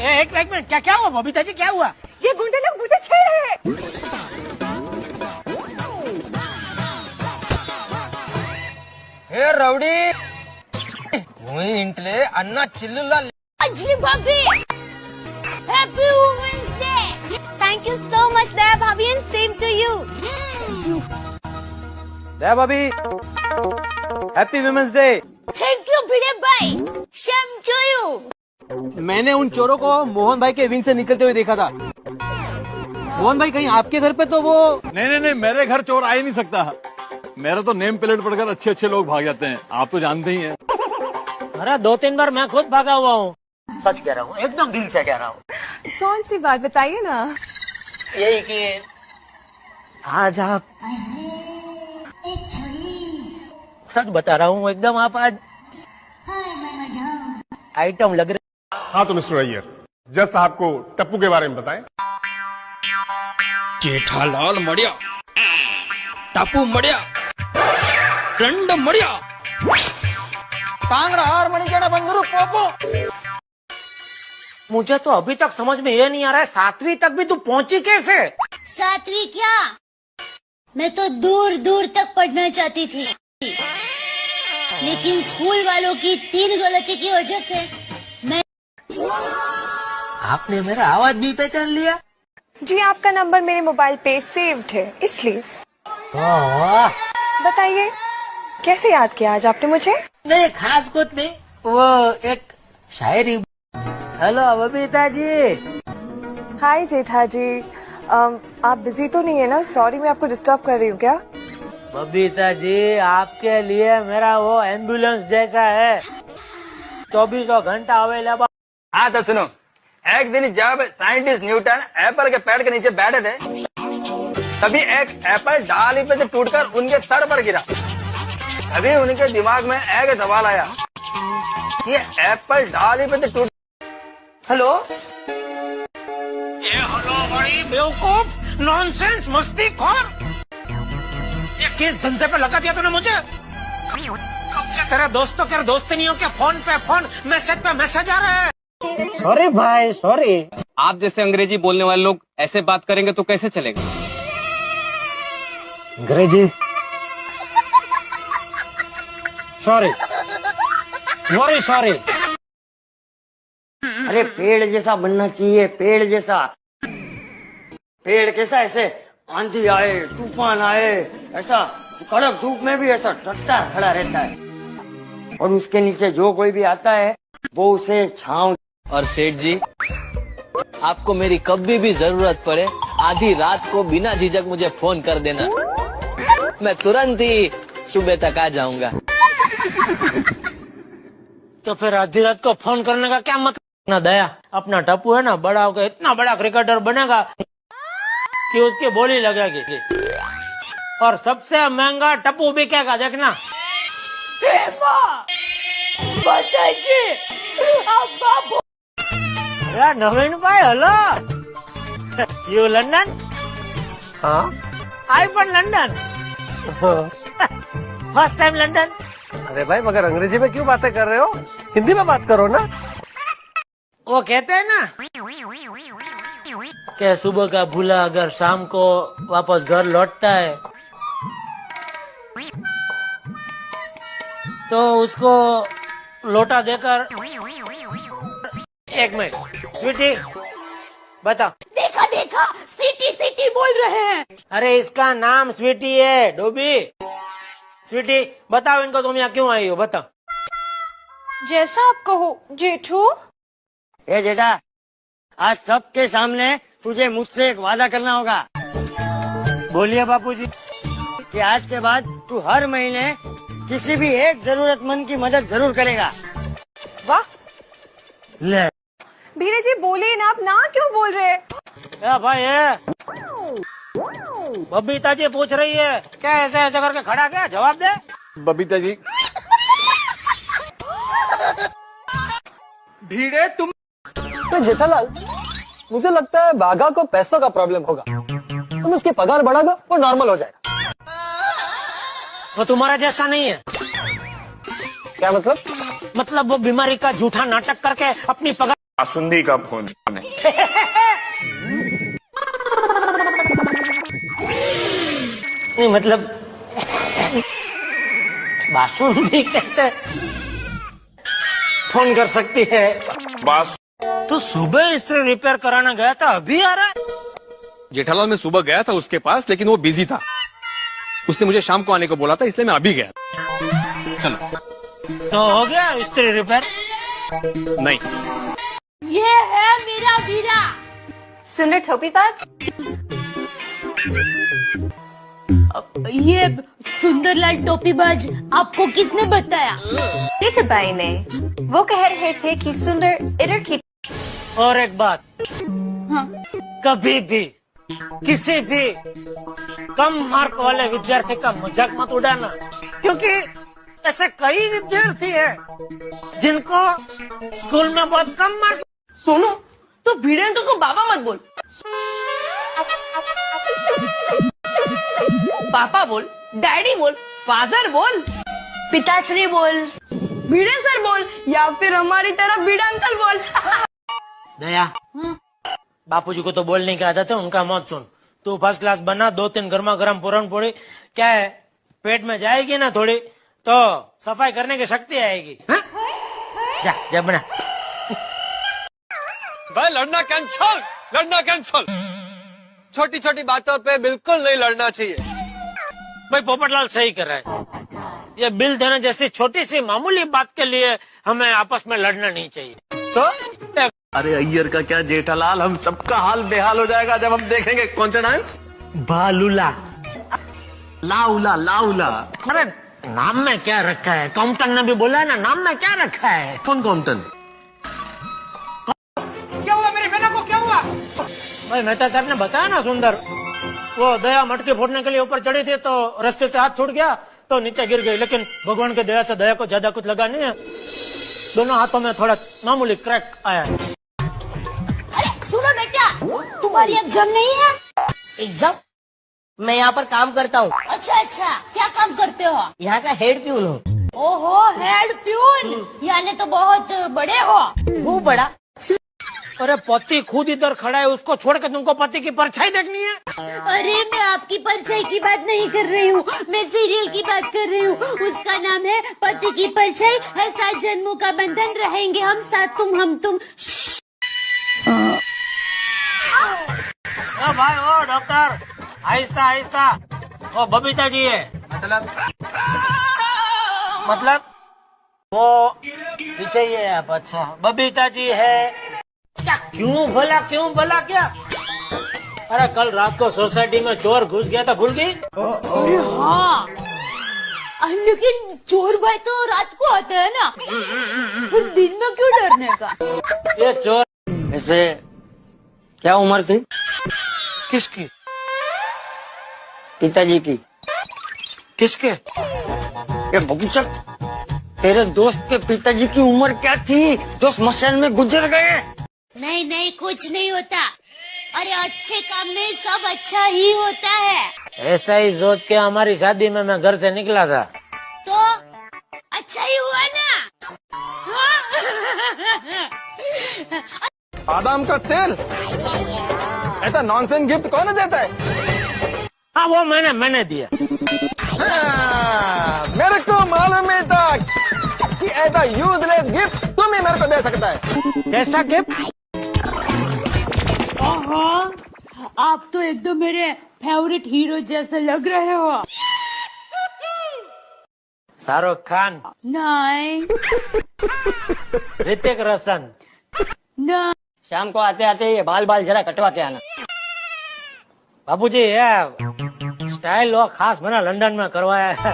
एक मिनट, क्या क्या हुआ बबीता जी, क्या हुआ? ये गुंडे लोग मुझे छेड़ रहे हैं। हे रौडी इंटले अन्ना चिल्लुला जी भाभी, happy women's day. Thank you so much Daya भाभी and same to you. Daya भाभी, happy women's day. Thank you Bhide भाई, सेम टू यू। मैंने उन चोरों को मोहन भाई के विंग से निकलते हुए देखा था। मोहन भाई कहीं आपके घर पे तो वो नहीं, मेरे घर चोर आ ही नहीं सकता। मेरा तो नेम प्लेट पढ़कर अच्छे अच्छे लोग भाग जाते हैं, आप तो जानते ही हैं। अरे 2-3 बार मैं खुद भागा हुआ हूँ, सच कह रहा हूँ, एकदम दिल से कह रहा हूँ। कौन सी बात बताइए ना। यही कि आज आप, सच बता रहा हूँ, एकदम आप आज आइटम लग रहे। हाँ तो मिस्टर अय्यर, जज साहब को टप्पू के बारे में बताएं। जेठालाल मड़िया, टापू मड़िया, दंड मड़िया, कांगड़ा और मणिकेड़ा बंदरू पोपो। मुझे तो अभी तक समझ में ये नहीं आ रहा है, 7वीं तक भी तू पहुंची कैसे? 7वीं क्या, मैं तो दूर दूर तक पढ़ना चाहती थी, लेकिन स्कूल वालों की 3 गलती की वजह से मैं। आपने मेरा आवाज भी पहचान लिया? जी आपका नंबर मेरे मोबाइल पे सेव्ड है, इसलिए। बताइए कैसे याद किया आज आपने मुझे? नहीं, खास कुछ नहीं, वो एक शायरी। हेलो बबीता जी। हाय जेठा जी, आप बिजी तो नहीं है ना? सॉरी मैं आपको डिस्टर्ब कर रही हूँ क्या? बबीता जी, आपके लिए मेरा वो एम्बुलेंस जैसा है, 24 घंटा अवेलेबल। हाँ तो सुनो, एक दिन जब साइंटिस्ट न्यूटन एप्पल के पेड़ के नीचे बैठे थे, तभी एक एप्पल डाली पे से टूटकर उनके सर पर गिरा। तभी उनके दिमाग में एक सवाल आया, ये एप्पल डाली पे से टूट। हेलो, ये हेलो बड़ी बेवकूफ, नॉनसेंस, मस्तीखोर, ये किस धंधे पे लगा दिया तूने मुझे? कब से तेरे दोस्तों के दोस्त नहीं हो क्या? फोन पे फोन, मैसेज पे मैसेज आ रहा है। सॉरी भाई, सॉरी। आप जैसे अंग्रेजी बोलने वाले लोग ऐसे बात करेंगे तो कैसे चलेगा? अंग्रेजी, सॉरी, वेरी सॉरी। अरे पेड़ जैसा बनना चाहिए, पेड़ जैसा। पेड़ कैसा, ऐसे आंधी आए, तूफान आए, ऐसा कड़क धूप में भी ऐसा डटा खड़ा रहता है, और उसके नीचे जो कोई भी आता है वो उसे छांव। और सेठ जी, आपको मेरी कभी भी जरूरत पड़े, आधी रात को बिना झिझक मुझे फोन कर देना, मैं तुरंत ही सुबह तक आ जाऊंगा। तो फिर आधी रात को फोन करने का क्या मतलब? ना दया, अपना टप्पू है ना, बड़ा होकर इतना बड़ा क्रिकेटर बनेगा कि उसकी बोली लगेगी, और सबसे महंगा टप्पू बिकेगा, देखना। नवीन भाई, हेलो। You London? हाँ, I from London. First time London. अरे भाई, मगर अंग्रेजी में क्यों बातें कर रहे हो? हिंदी में बात करो ना। वो कहते हैं ना कि सुबह का भूला अगर शाम को वापस घर लौटता है तो उसको लोटा देकर। एक मिनट स्वीटी, बता। देखा देखा, सिटी सिटी बोल रहे हैं। अरे इसका नाम स्वीटी है, डोबी। स्वीटी बताओ इनको, तुम यहाँ क्यों आई हो, बताओ। जैसा आप कहो जेठू। ए जेठा, आज सबके सामने तुझे मुझसे एक वादा करना होगा। बोलिए बापूजी। कि आज के बाद तू हर महीने किसी भी एक जरूरतमंद की मदद जरूर करेगा। वाह, ले भीड़े जी बोलिए ना, आप ना क्यों बोल रहे? भाई बबीता जी पूछ रही है, क्या ऐसे ऐसे करके खड़ा, क्या जवाब दे। बबीता जी, भीड़े तुम। तो जेठालाल, मुझे लगता है बाघा को पैसों का प्रॉब्लम होगा, तुम उसकी पगार बढ़ा दो, वो नॉर्मल हो जाएगा। वो तुम्हारा जैसा नहीं है। क्या मतलब? मतलब वो बीमारी का झूठा नाटक करके अपनी पगार आसुंदी का फोन है। नहीं मतलब बासुंदी कैसे फोन कर सकती है? बास तो सुबह इस्त्री रिपेयर कराना गया था, अभी आ रहा है? जेठालाल मैं सुबह गया था उसके पास, लेकिन वो बिजी था। उसने मुझे शाम को आने को बोला था, इसलिए मैं अभी गया। चलो। तो हो गया इस्त्री रिपेयर? नहीं। ये है मेरा वीरा। सुंदर टोपीबाज। ये सुंदरलाल टोपीबाज आपको किसने बताया? टीचर भाई ने। वो कह रहे थे कि सुंदर इधर की। और एक बात, हाँ। कभी भी किसी भी कम मार्क वाले विद्यार्थी का मजाक मत उड़ाना, क्योंकि ऐसे कई विद्यार्थी हैं जिनको स्कूल में बहुत कम मार्क। सोनू तो भिड़ेंटू को बाबा मत बोल, पापा बोल, डैडी बोल, फादर बोल, पिताश्री बोल, भिड़े सर बोल, या फिर हमारी तरह भिड़ा अंकल बोल। दया, बापूजी को तो बोलने की आदत है, उनका मत सुन। तू फर्स्ट क्लास बना, 2-3 गर्मा गर्म पूरन पोड़ी क्या है, पेट में जाएगी ना थोड़ी तो सफाई करने की शक्ति आएगी। हा? जा जा बना। भाई लड़ना कैंसल, लड़ना कैंसल। छोटी छोटी बातों पे बिल्कुल नहीं लड़ना चाहिए। भाई पोपटलाल सही कर रहा है, ये बिल देने जैसी छोटी सी मामूली बात के लिए हमें आपस में लड़ना नहीं चाहिए। तो अरे अय्यर का क्या जेठालाल, हम सबका हाल बेहाल हो जाएगा जब हम देखेंगे कौन सा डांस। बालूला, लाउला लाउला। अरे नाम में क्या रखा है? कॉम्पटन ने भी बोला है ना, नाम में क्या रखा है? कौन कॉम्पटन? क्या हुआ मेरे बेटा को, क्या हुआ? भाई मेहता साहब ने बताया ना सुंदर, वो दया मटके फोड़ने के लिए ऊपर चढ़ी थी तो रस्ते से हाथ छूट गया तो नीचे गिर गई, लेकिन भगवान की दया से दया को ज्यादा कुछ लगा नहीं है। दोनों हाथों में थोड़ा मामूली क्रैक आया है। अरे सुनो बेटा, तुम्हारी एग्जाम नहीं है? एग्जाम? मैं यहाँ पर काम करता हूँ, अच्छा अच्छा, क्या काम करते हो? यहाँ का हेड प्यून हूँ। ओहो, हेड प्यून, यानी तो बहुत बड़े हो। वो बड़ा। अरे पति खुद इधर खड़ा है, उसको छोड़ के तुमको पति की परछाई देखनी है? अरे मैं आपकी परछाई की बात नहीं कर रही हूँ, मैं सीरियल की बात कर रही हूँ। उसका नाम है पति की परछाई है, 7 जन्मों का बंधन, रहेंगे हम साथ, तुम हम तुम। ओ भाई, ओ डॉक्टर, आहिस्ता आहिस्ता। ओ बबीता जी है मतलब वो पीछे ही है आप? अच्छा, बबीता जी है क्या? क्यों भला क्या? अरे कल रात को सोसाइटी में चोर घुस गया था, भूल गई? अरे हाँ, लेकिन चोर भाई तो रात को आते हैं ना, फिर दिन में क्यों डरने का? ये चोर। ऐसे क्या उम्र थी किसकी? पिताजी की। किसके? ये बबूचक, तेरे दोस्त के पिताजी की उम्र क्या थी जो स्मशान में गुजर गए? नहीं नहीं, कुछ नहीं होता। अरे अच्छे काम में सब अच्छा ही होता है। ऐसा ही सोच के हमारी शादी में मैं घर से निकला था। तो अच्छा ही हुआ ना? बादाम का तेल, ऐसा नॉनसेंस गिफ्ट कौन देता है? हाँ वो मैंने दिया। मेरे को मालूम ही था कि ऐसा यूजलेस गिफ्ट तुम ही मेरे को दे सकता है। कैसा गिफ्ट? आप तो एकदम मेरे फेवरेट हीरो जैसे लग रहे हो। शाहरुख खान? नहीं ऋतिक रोशन? नहीं। शाम को आते आते ये बाल जरा कटवाते आना। बाबूजी ये स्टाइल वो खास मैंने लंदन में करवाया है,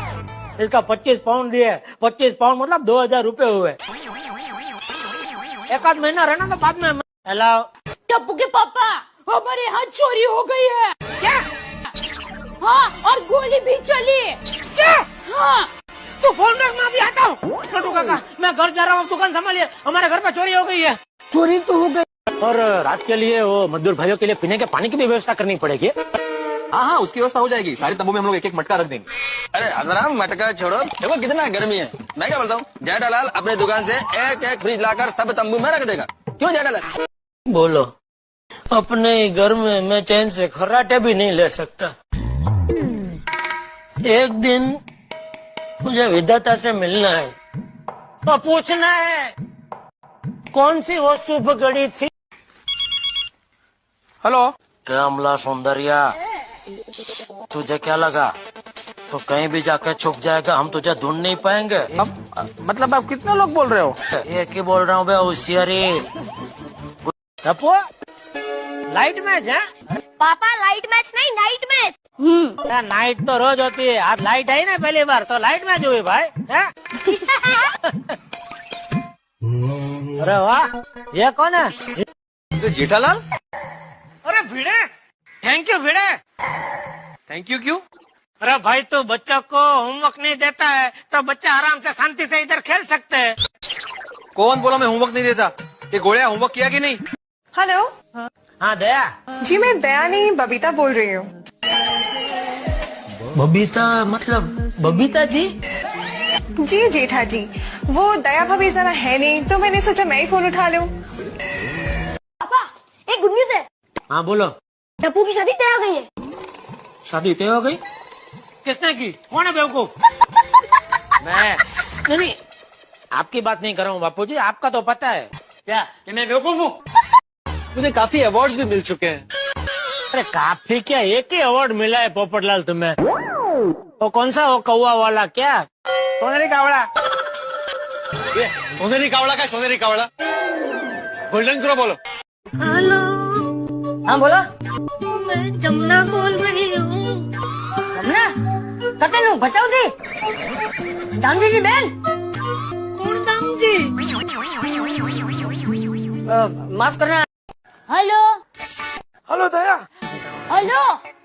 इसका 25 पाउंड दिए। 25 पाउंड मतलब 2000 रुपए हुए। एक आध महीना रहना तो बाद में। हेलो टप्पू के पापा, हमारे यहाँ चोरी हो गई है। क्या? हाँ, और गोली भी चली। क्या? हाँ। तो फोन रख, मैं अभी आता हूँ। छोटू काका, मैं घर जा रहा हूँ, दुकान संभालिए, हमारे घर पे चोरी हो गई है। चोरी तो हो गई। और रात के लिए वो मजदूर भाइयों के लिए पीने के पानी की भी व्यवस्था करनी पड़ेगी। हाँ उसकी व्यवस्था हो जाएगी। सारे तंबू में हम लोग एक एक मटका रख देंगे। अरे हजराम मटका छोड़ो, देखो कितना गर्मी है। मैं क्या बोलता हूँ, जेठालाल अपने दुकान से एक एक फ्रिज लाकर सब तंबू में रख देगा। क्यों जेठालाल? बोलो, अपने ही घर में मैं चैन से खर्राटे भी नहीं ले सकता। एक दिन मुझे विधाता से मिलना है तो पूछना है कौन सी वो शुभ घड़ी थी। हेलो, क्या अमला सौंदर्या, तुझे क्या लगा तो कहीं भी जाकर छुप जाएगा, हम तुझे ढूंढ नहीं पाएंगे? मतलब आप कितने लोग बोल रहे हो? एक ही बोल रहा हूँ बे होशियारी। टप्पू, लाइट मैच है? पापा लाइट मैच नहीं नाइट मैच। नाइट तो रोज होती है, आज लाइट आई ना पहली बार तो लाइट मैच हुई भाई। अरे वाह, ये कौन है? जेठालाल, अरे Bhide, thank you Bhide. Thank you क्यों? अरे भाई तू बच्चों को होमवर्क नहीं देता है तो बच्चे आराम से शांति से इधर खेल सकते हैं। कौन बोला मैं होमवर्क नहीं देता? ये गोड़िया होमवर्क किया कि नहीं? हेलो। हाँ दया। जी मैं दया नहीं बबीता बोल रही हूँ। बबीता मतलब बबीता जी? जी जेठा जी, वो दया भाभी जरा है नहीं तो मैंने सोचा मैं ही फोन उठा लूं। पापा एक गुड न्यूज है। हाँ बोलो। टप्पू की शादी तय हो गई है। शादी तय हो गई? किसने की? कौन है बेवकूफ? मैं नहीं, आपकी बात नहीं कर रहा हूँ बापू जी, आपका तो पता है क्या कि मैं बेवकूफ हूँ? मुझे काफी अवार्ड्स भी मिल चुके हैं। अरे काफी क्या, एक ही अवार्ड मिला है पोपटलाल तुम्हें। वो कौन सा, वो कौवा वाला क्या? सोनेरी कावड़ा। ये सोनेरी कावड़ा का सोनेरी कावड़ा, गोल्डन क्रो बोलो। हेलो। हाँ बोलो। मैं जमुना बोल रही हूँ। जमुना कते नु बचाओ जी, दामजी जी बहन। कौन दाम जी? माफ करना। हेलो। हेलो दया। हेलो,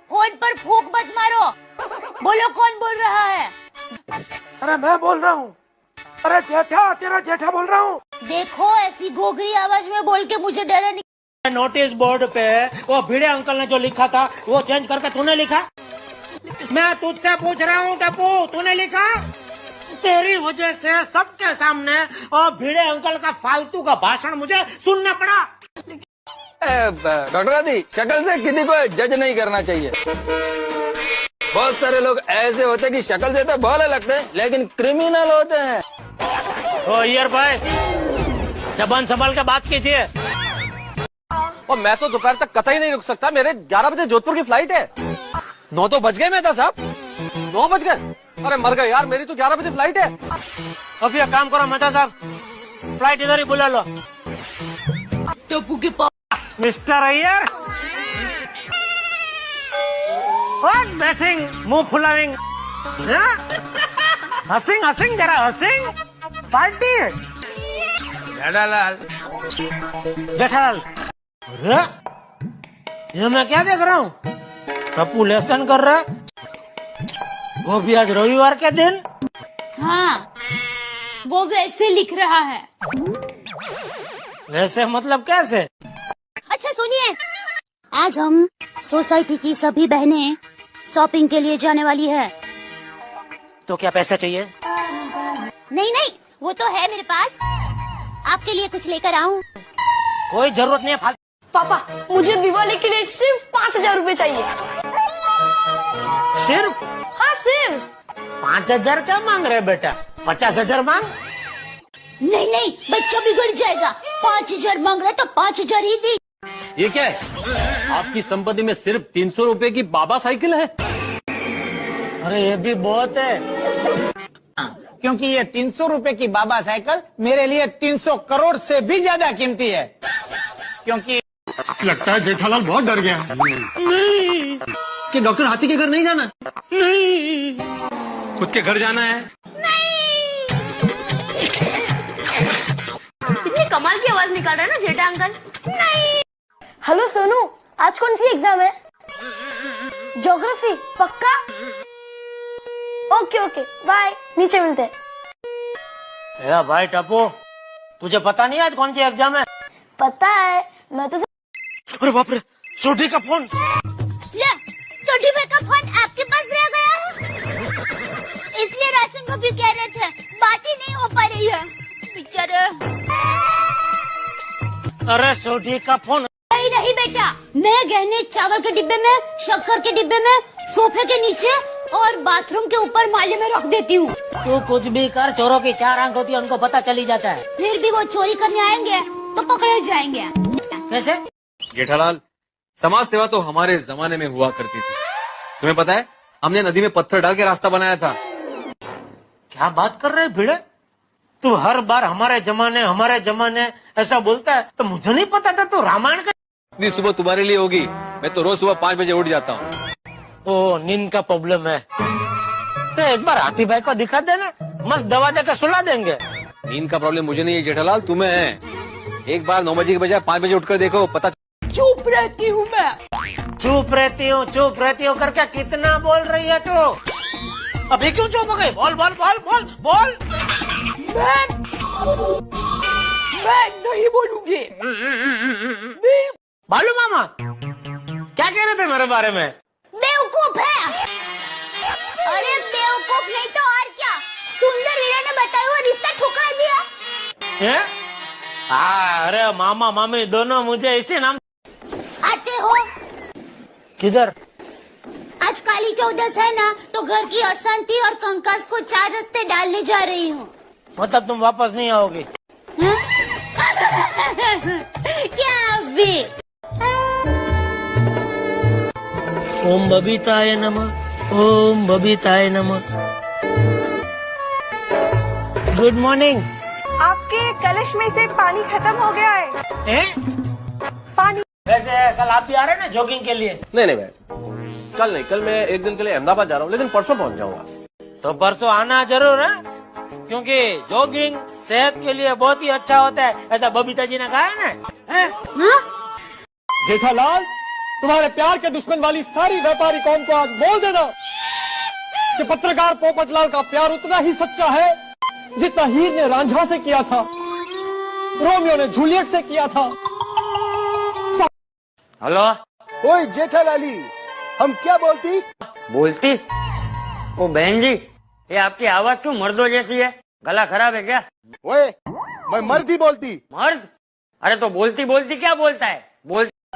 फोन पर फूंक मत मारो। बोलो कौन बोल रहा है? अरे मैं बोल रहा हूँ। अरे जेठा, तेरा जेठा बोल रहा हूँ। देखो ऐसी गोगरी आवाज में बोल के मुझे डरा नहीं। नोटिस बोर्ड पे वो भिड़े अंकल ने जो लिखा था वो चेंज करके तूने लिखा? मैं तुझसे पूछ रहा हूँ टप्पू, तूने लिखा? तेरी वजह से सबके सामने और भिड़े अंकल का फालतू का भाषण मुझे सुनना पड़ा। डॉक्टर आदि, शक्ल से किसी को जज नहीं करना चाहिए। बहुत सारे लोग ऐसे होते हैं कि शक्ल से तो भोले लगते हैं लेकिन क्रिमिनल होते हैं। ओ यार भाई, जबान संभाल के बात कीजिए। और मैं तो दोपहर तक कतई नहीं रुक सकता, मेरे 11 बजे जोधपुर की फ्लाइट है। 9 तो बज गए मेहता साहब, 9 बज गए। अरे मर गए यार, मेरी तो 11 बजे फ्लाइट है। अब ये काम करो मेहता साहब, फ्लाइट इधर ही बुला लो। टप्पू के पास मिस्टर अय्यर, व्हाट बैटिंग, मुंह फुलाविंग, हसिंग हसिंग जरा हसिंग पार्टी। जेठालाल, जेठालाल, अरे ये मैं क्या देख रहा हूँ? टप्पू लेसन कर रहा है, वो भी आज रविवार के दिन। हाँ, वो वैसे लिख रहा है। वैसे मतलब कैसे? अच्छा सुनिए, आज हम सोसाइटी की सभी बहनें शॉपिंग के लिए जाने वाली है। तो क्या पैसा चाहिए? नहीं नहीं, वो तो है मेरे पास। आपके लिए कुछ लेकर आऊं? कोई जरूरत नहीं है फालतू। पापा मुझे दिवाली के लिए सिर्फ 5,000 रूपए चाहिए। सिर्फ? हाँ सिर्फ। 5,000 क्या मांग रहे बेटा? 50,000 मांग। नहीं नहीं, बच्चा बिगड़ जाएगा। 5,000 मांग रहा है तो 5,000 ही दी। ये क्या है? आपकी संपत्ति में सिर्फ 300 रुपए की बाबा साइकिल है? अरे ये भी बहुत है, क्योंकि ये 300 रुपए की बाबा साइकिल मेरे लिए 300 करोड़ से भी ज्यादा कीमती है। क्योंकि लगता है जेठालाल बहुत डर गया। नहीं। कि डॉक्टर हाथी के घर नहीं जाना? नहीं। खुद के घर जाना है। कितनी कमाल की आवाज निकाल रहे हैं ना जेठा अंकल। नहीं। हेलो सोनू, आज कौन सी एग्जाम है? ज्योग्राफी पक्का? ओके ओके बाय, नीचे मिलते हैं। या भाई टप्पू, तुझे पता नहीं आज कौन सी एग्जाम है? पता है, मैं तो। अरे बाप रे, छोटी का फोन। छोटी भाई का फोन आपके पास रह गया है, इसलिए राशन को भी कह रहे थे, बात ही नहीं हो पा रही है बेचारे। अरे सोटी का फोन। नहीं नहीं बेटा, मैं गहने चावल के डिब्बे में, शक्कर के डिब्बे में, सोफे के नीचे और बाथरूम के ऊपर माले में रख देती हूँ। तू कुछ भी कर, चोरों की 4 आंख होती है, उनको पता चली जाता है। फिर भी वो चोरी करने आएंगे तो पकड़े जाएंगे। कैसे? जेठालाल, समाज सेवा तो हमारे जमाने में हुआ करती थी। तुम्हें पता है, हमने नदी में पत्थर डाल के रास्ता बनाया था। क्या बात कर रहे भिड़े? तू हर बार हमारे जमाने ऐसा बोलता है, तो मुझे नहीं पता था तू रामायण का। इतनी सुबह तुम्हारे लिए होगी, मैं तो रोज सुबह 5 बजे उठ जाता हूँ। ओ, नींद का प्रॉब्लम है तो एक बार हाथी भाई को दिखा देना, मस्त दवा देकर सुला देंगे। नींद का प्रॉब्लम मुझे नहीं है जेठालाल, तुम्हें है। एक बार 9 बजे के बजाय 5 बजे उठकर देखो, पता। चुप रहती हूँ मैं। चुप रहती हूँ करके कितना बोल रही है तू? अभी क्यों चुप हो गई? बोल बोल बोल बोल बोल। मैं नहीं बोलूंगी। बालू मामा क्या कह रहे थे मेरे बारे में? बेवकूफ है। अरे बेवकूफ नहीं तो और क्या। सुंदर वीरा ने बताया हुआ रिश्ता ठुकरा दिया। है? अरे मामा मामी दोनों मुझे इसी नाम आते हो। किधर? आज काली चौदस है ना, तो घर की अशांति और कंकास को 4 रास्ते डालने जा रही हूँ। मतलब तुम वापस नहीं आओगी? क्या भी? ओम बबीताय नमः, ओम बबीताय नमः। Good morning. आपके कलश में से पानी खत्म हो गया है। पानी। वैसे कल आप भी आ रहे हैं ना जॉगिंग के लिए? नहीं भाई, कल नहीं, कल मैं एक दिन के लिए अहमदाबाद जा रहा हूँ, लेकिन परसों पहुँच जाऊंगा। तो परसों आना जरूर है, क्योंकि जॉगिंग सेहत के लिए बहुत ही अच्छा होता है, ऐसा बबीता जी ने कहा है ना। जेठालाल, तुम्हारे प्यार के दुश्मन वाली सारी व्यापारी कौम को आज बोल देना कि पत्रकार पोपटलाल का प्यार उतना ही सच्चा है जितना हीर ने रांझा से किया था, रोमियो ने जूलियट से किया था। हेलो। ओए जेठालाली, हम क्या बोलती? ओ बहन जी, ये आपकी आवाज क्यों मर्दों जैसी है? गला खराब है क्या? ओए, मैं मर्द ही बोलती। मर्द? अरे तो बोलती बोलती क्या बोलता है?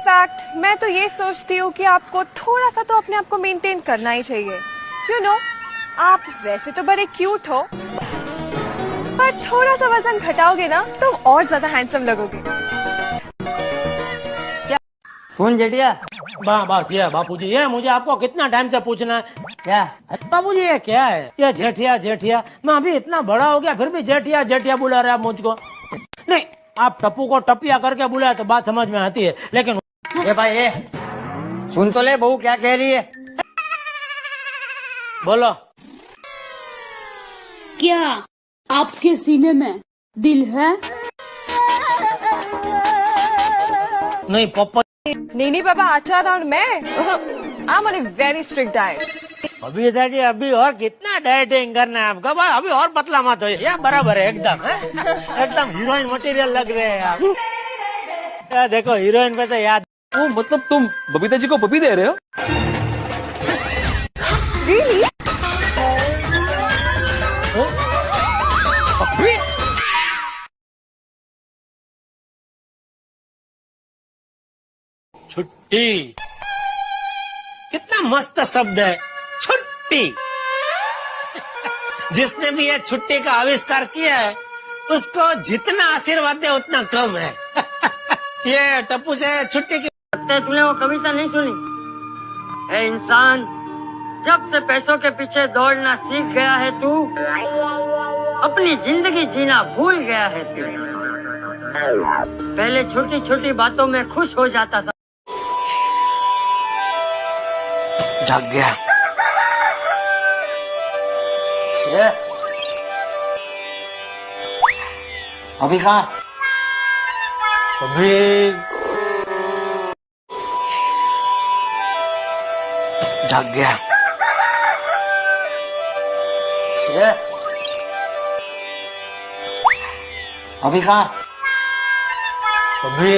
फैक्ट, मैं तो ये सोचती हूँ कि आपको थोड़ा सा तो अपने आप को मेंटेन करना ही चाहिए। यू नो, आप वैसे तो बड़े क्यूट हो, पर थोड़ा सा वजन घटाओगे ना तो और ज्यादा हैंडसम लगोगे। सुन जेठिया। बस ये बापूजी, ये मुझे आपको कितना टाइम से पूछना है। क्या बापूजी ये क्या है? ये जेठिया, मैं अभी इतना बड़ा हो गया फिर भी जेठिया बुला रहे आप मुझको। नहीं, आप टप्पू को टपिया करके बुलाए तो बात समझ में आती है, लेकिन ये भाई ये सुन तो ले, बहू क्या कह रही है। बोलो। क्या आपके सीने में दिल है? नहीं पप्पा। नहीं बाबा, आचार्य और मैं I am on a very strict diet. अभी जी अभी और कितना डाइटिंग करना है आपका? भाई अभी और पतला मत हो, या बराबर है एकदम। एकदम हीरोइन मटेरियल लग रहे हैं आप। या देखो हीरोइन पे से याद। मतलब तुम बबीता जी को पपी दे रहे हो? Really? छुट्टी कितना मस्त शब्द है, छुट्टी। जिसने भी ये छुट्टी का आविष्कार किया है उसको जितना आशीर्वाद दे उतना कम है। ये टप्पू से छुट्टी की। तूने वो कविता नहीं सुनी? ए इंसान, जब से पैसों के पीछे दौड़ना सीख गया है तू, अपनी जिंदगी जीना भूल गया है तू। पहले छोटी छोटी बातों में खुश हो जाता था। जाग गया। अभी कहाँ? अभी जाग गया। अभी कहाँ? अभी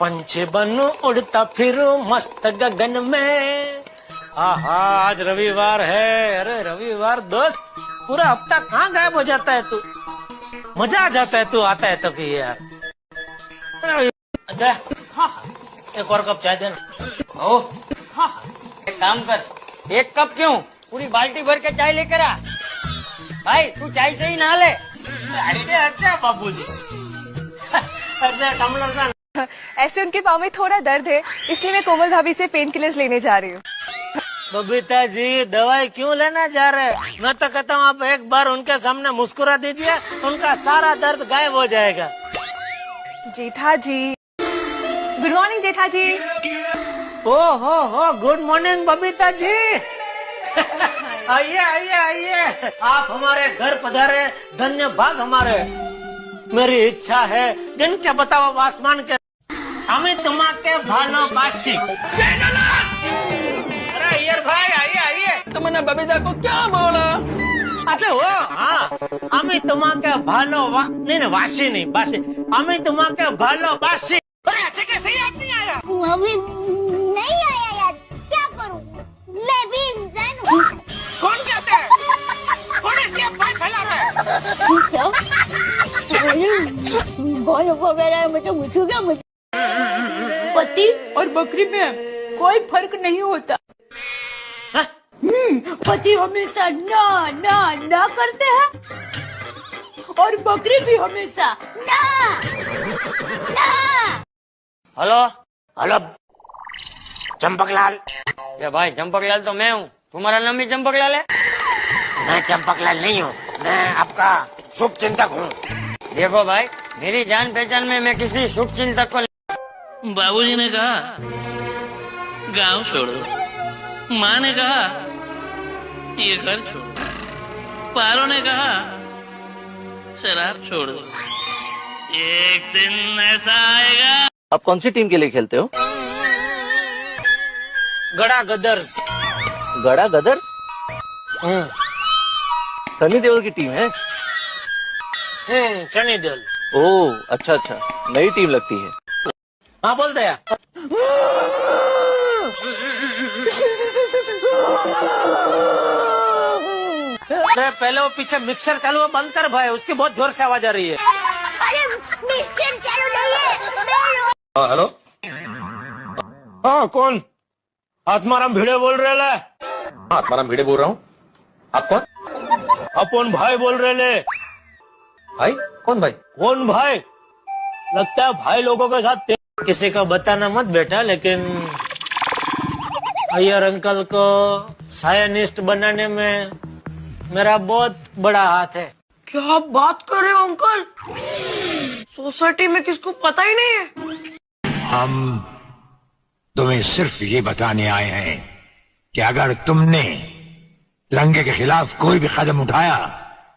पंछी बनूं उड़ता फिरूं मस्त गगन में। आहा, आज रविवार है। अरे रविवार दोस्त, पूरा हफ्ता कहाँ गायब हो जाता है तू? मजा आ जाता है, तू आता है तभी यार। दे, एक और कप चाय देना। ओ एक काम कर, एक कप क्यों, पूरी बाल्टी भर के चाय लेकर आ। भाई तू चाय से ही नहा ले। आइडिया अच्छा बाबूजी। ऐसे टम्बलर सा। ऐसे उनके पाँव में थोड़ा दर्द है, इसलिए मैं कोमल भाभी से पेन किलर्स लेने जा रही हूँ। बबीता जी दवाई क्यों लेना जा रहे हैं? मैं तो कहता हूँ आप एक बार उनके सामने मुस्कुरा दीजिए, उनका सारा दर्द गायब हो जाएगा। जेठा जी, गुड मॉर्निंग जेठा जी। ओ हो गुड मॉर्निंग बबीता जी। आइए आइए आइए, आप हमारे घर पधारे, धन्य भाग हमारे। मेरी इच्छा है दिन के बताओ आसमान के, हमें तुम्हारे भालोबासी। अरे यार भाई आइए आइए। तुमने बबीता को क्या बोला? अच्छा वो हाँ, हमें तुम्हारे नहीं वाशी नहीं बाशी, हमें तुम्हारे भालोबासी। अरे ऐसे कैसे याद नहीं आया? अभी नहीं आया यार, क्या करूं, मैं भी इंसान हूँ। कौन कहते हैं? कौन ऐसी अफवाह फैला रहा है? बहुत अफवाह फैला है, मतलब मुझे क्या मुझे पति और बकरी में कोई फर्क नहीं होता। पति हमेशा ना ना ना करते हैं और बकरी भी हमेशा ना ना। Hello hello Champaklal. ये भाई चंपकलाल तो मैं हूँ, तुम्हारा नाम भी चंपकलाल है? मैं चंपकलाल नहीं हूँ, मैं आपका शुभ चिंतक हूँ। देखो भाई, मेरी जान पहचान में मैं किसी शुभ चिंतक को। बाबूजी ने कहा गांव छोड़ दो, माँ ने कहा ये घर छोड़ दो, पारो ने कहा शराब छोड़ दो। एक दिन ऐसा आएगा। आप कौन सी टीम के लिए खेलते हो? गड़ा गदर्स। गड़ा गदर? सनी देओल की टीम है? सनी देओल। ओह अच्छा अच्छा, नई टीम लगती है। हाँ बोल दे। अरे पहले वो पीछे मिक्सर चालू बंद कर भाई, उसकी बहुत जोर से आवाज आ रही है। अरे मिक्सर चालू नहीं है। हेलो हाँ कौन? आत्माराम भिड़े बोल रहे ले। आत्माराम भिड़े बोल रहा हूँ। आप कौन? अपन भाई बोल रहे ले। भाई? कौन भाई? कौन भाई? लगता है भाई लोगों के साथ। किसी को बताना मत बेटा, लेकिन अय्यर अंकल को साइंटिस्ट बनाने में मेरा बहुत बड़ा हाथ है। क्या आप बात कर रहे हो अंकल? सोसाइटी में किसको पता ही नहीं है। हम तुम्हें सिर्फ ये बताने आए हैं कि अगर तुमने तिरंगे के खिलाफ कोई भी कदम उठाया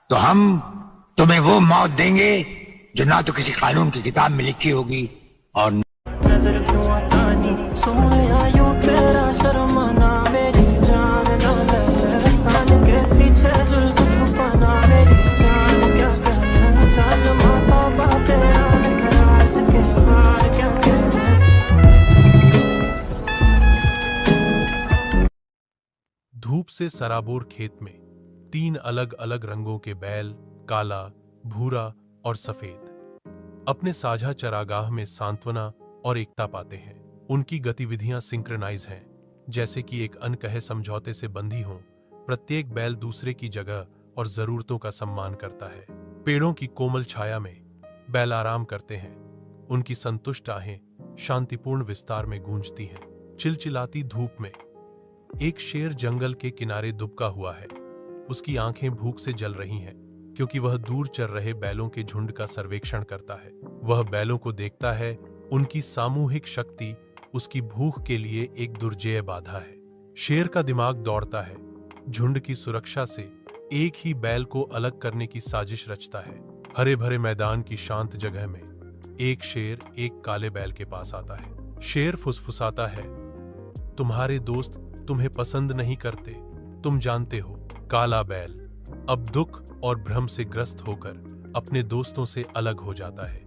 तो हम तुम्हें वो मौत देंगे जो ना तो किसी कानून की किताब में लिखी होगी और धूप से सराबोर खेत में 3 अलग अलग रंगों के बैल, काला, भूरा और सफेद, अपने साझा चरागाह में सांत्वना और एकता पाते हैं। उनकी गतिविधियां सिंक्रोनाइज हैं, जैसे कि एक अनकहे समझौते से बंधी हों। प्रत्येक बैल दूसरे की जगह और जरूरतों का सम्मान करता है। पेड़ों की कोमल छाया में बैल आराम करते हैं। उनकी संतुष्ट आहें शांतिपूर्ण विस्तार में गूंजती हैं। चिलचिलाती धूप में एक शेर जंगल के किनारे दुबका हुआ है। उसकी आंखें भूख से जल रही हैं, क्योंकि वह दूर चल रहे बैलों के झुंड का सर्वेक्षण करता है। वह बैलों को देखता है। उनकी सामूहिक शक्ति उसकी भूख के लिए एक दुर्जेय बाधा है। शेर का दिमाग दौड़ता है। झुंड की सुरक्षा से एक ही बैल को अलग करने की साजिश रचता है। हरे भरे मैदान की शांत जगह में एक शेर एक काले बैल के पास आता है। शेर फुसफुसाता है, तुम्हारे दोस्त तुम्हें पसंद नहीं करते, तुम जानते हो। काला बैल अब दुख और भ्रम से ग्रस्त होकर अपने दोस्तों से अलग हो जाता है।